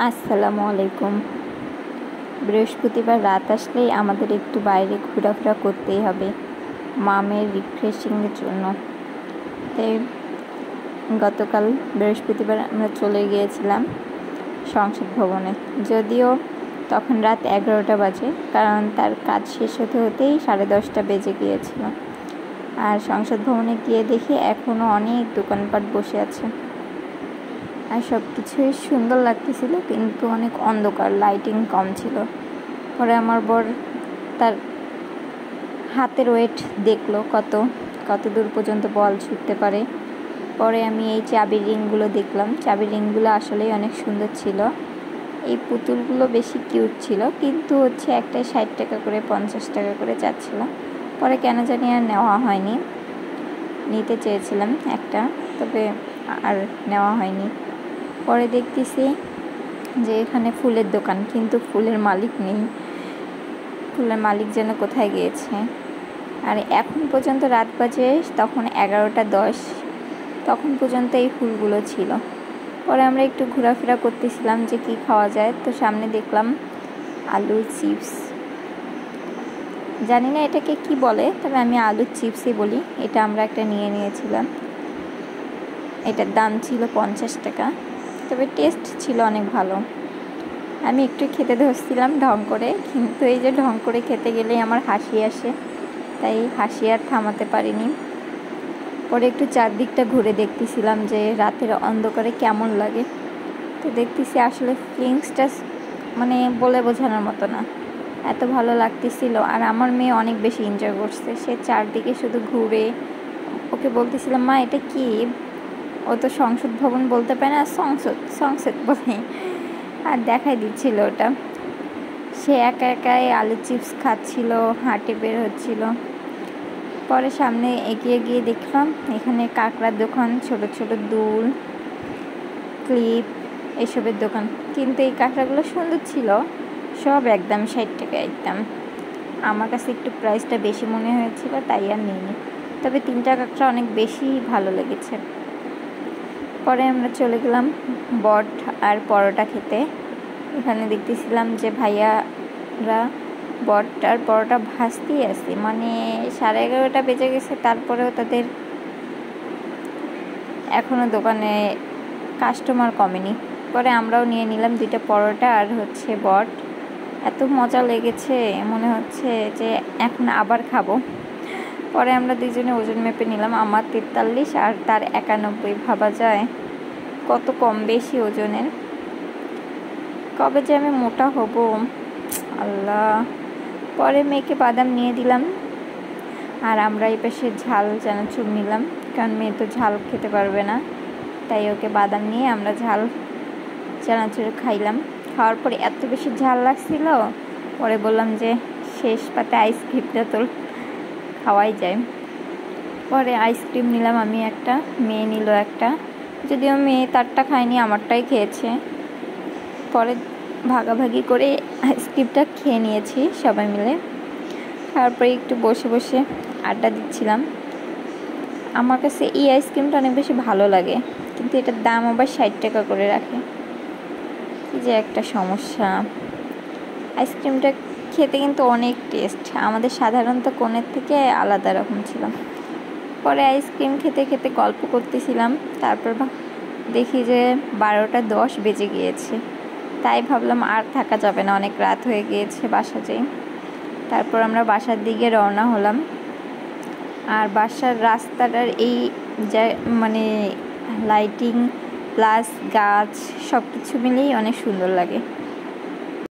আসসালামু আলাইকুম। বৃহস্পতিবার রাত আসলেই আমাদের একটু বাইরে ঘোরাফেরা করতেই হবে মামের রিফ্রেশিংয়ের জন্য। তাই গতকাল বৃহস্পতিবার আমরা চলে গিয়েছিলাম সংসদ ভবনে। যদিও তখন রাত 11টা বাজে, কারণ তার কাজ শেষ হতে হতেই 10:30 বেজে গিয়েছিল। আর সংসদ ভবনে গিয়ে দেখি এখনও অনেক দোকানপাট বসে আছে আর সব কিছুই সুন্দর লাগতেছিল, কিন্তু অনেক অন্ধকার, লাইটিং কম ছিল। পরে আমার বর তার হাতের ওয়েট দেখলো কত দূর পর্যন্ত বল ছুটতে পারে। পরে আমি এই চাবির রিংগুলো দেখলাম। চাবির রিংগুলো আসলেই অনেক সুন্দর ছিল। এই পুতুলগুলো বেশি কিউট ছিল, কিন্তু একটাই 60 টাকা করে 50 টাকা করে চাচ্ছিল। পরে কেন জানি আর নেওয়া হয়নি। নিতে চেয়েছিলাম একটা, তবে আর নেওয়া হয়নি। পরে দেখতেছি যে এখানে ফুলের দোকান, কিন্তু ফুলের মালিক নেই। ফুলের মালিক যেন কোথায় গিয়েছে। আর এখন পর্যন্ত রাত বাজে তখন 11:10, তখন পর্যন্ত এই ফুলগুলো ছিল। পরে আমরা একটু ঘোরাফেরা করতেছিলাম যে কি খাওয়া যায়। তো সামনে দেখলাম আলুর চিপস। জানি না এটাকে কি বলে, তবে আমি আলুর চিপসই বলি। এটা আমরা একটা নিয়েছিলাম। এটার দাম ছিল 50 টাকা, তবে টেস্ট ছিল অনেক ভালো। আমি একটু খেতে ধরছিলাম ঢং করে, কিন্তু এই যে ঢং করে খেতে গেলেই আমার হাসি আসে, তাই হাসি আর থামাতে পারিনি। পরে একটু চারদিকটা ঘুরে দেখতেছিলাম যে রাতের অন্ধকারে কেমন লাগে। তো দেখতেছি আসলে ফিলিংসটা বলে বোঝানোর মতো না, এত ভালো লাগতেছিল। আর আমার মেয়ে অনেক বেশি এনজয় করছে। সে চারদিকে শুধু ঘুরে, ওকে বলতেছিলাম, মা এটা কি? ও তো সংসদ ভবন বলতে পারে না, সংসদ বলে, আর দেখাই দিচ্ছিল ওটা। সে একা একাই আলুর চিপস খাচ্ছিল, হাঁটে বের হচ্ছিল। পরে সামনে এগিয়ে গিয়ে দেখলাম এখানে কাঁকড়ার দোকান, ছোট ছোট দুল, ক্লিপ, এসবের দোকান। কিন্তু এই কাঁকড়াগুলো সুন্দর ছিল, সব একদম 60 টাকা একদম। আমার কাছে একটু প্রাইসটা বেশি মনে হয়েছিল, তাই আর নিইনি। তবে 3টা কাঁকড়া অনেক বেশি ভালো লেগেছে। পরে আমরা চলে গেলাম বট আর পরোটা খেতে। এখানে দেখতেছিলাম যে ভাইয়ারা বট আর পরোটা ভাজতেই আছে, 11:30 বেজে গেছে, তারপরেও তাদের এখনও দোকানে কাস্টমার কমেনি। পরে আমরাও নিয়ে নিলাম 2টা পরোটা আর বট। এত মজা লেগেছে, মনে হচ্ছে যে এখন আবার খাবো। পরে আমরা দুজনে ওজন মেপে নিলাম। আমার 43 আর তার 91। ভাবা যায় কত কম বেশি ওজনের। কবে যে আমি মোটা হব আল্লাহ। পরে মেয়েকে বাদাম নিয়ে দিলাম, আর আমরা এই পাশে ঝাল চানাচুর নিলাম, কারণ মেয়ে তো ঝাল খেতে পারবে না। তাই ওকে বাদাম নিয়ে আমরা ঝাল চানাচুর খাইলাম। খাওয়ার পরে এত বেশি ঝাল লাগছিল, পরে বললাম যে শেষ পাতে আইসক্রিমটা তো খাওয়াই যায়। পরে আইসক্রিম নিলাম আমি একটা, মেয়ে নিল একটা। যদিও মেয়ে তারটা খায়নি, আমারটাই খেয়েছে। পরে ভাগাভাগি করে আইসক্রিমটা খেয়ে নিয়েছি সবাই মিলে। তারপরে একটু বসে বসে আড্ডা দিচ্ছিলাম। আমার কাছে এই আইসক্রিমটা অনেক বেশি ভালো লাগে, কিন্তু এটার দাম আবার 60 টাকা করে রাখে। কি যে একটা সমস্যা। আইসক্রিমটা খেতে কিন্তু অনেক টেস্ট, আমাদের সাধারণত কোণের থেকে আলাদা রকম ছিল। পরে আইসক্রিম খেতে খেতে গল্প করতেছিলাম। তারপর দেখি যে 12:10 বেজে গিয়েছে। তাই ভাবলাম আর থাকা যাবে না, অনেক রাত হয়ে গিয়েছে, বাসা যাই। তারপর আমরা বাসার দিকে রওনা হলাম। আর বাসার রাস্তাটার এই লাইটিং প্লাস গাছ সব কিছু মিলেই অনেক সুন্দর লাগে।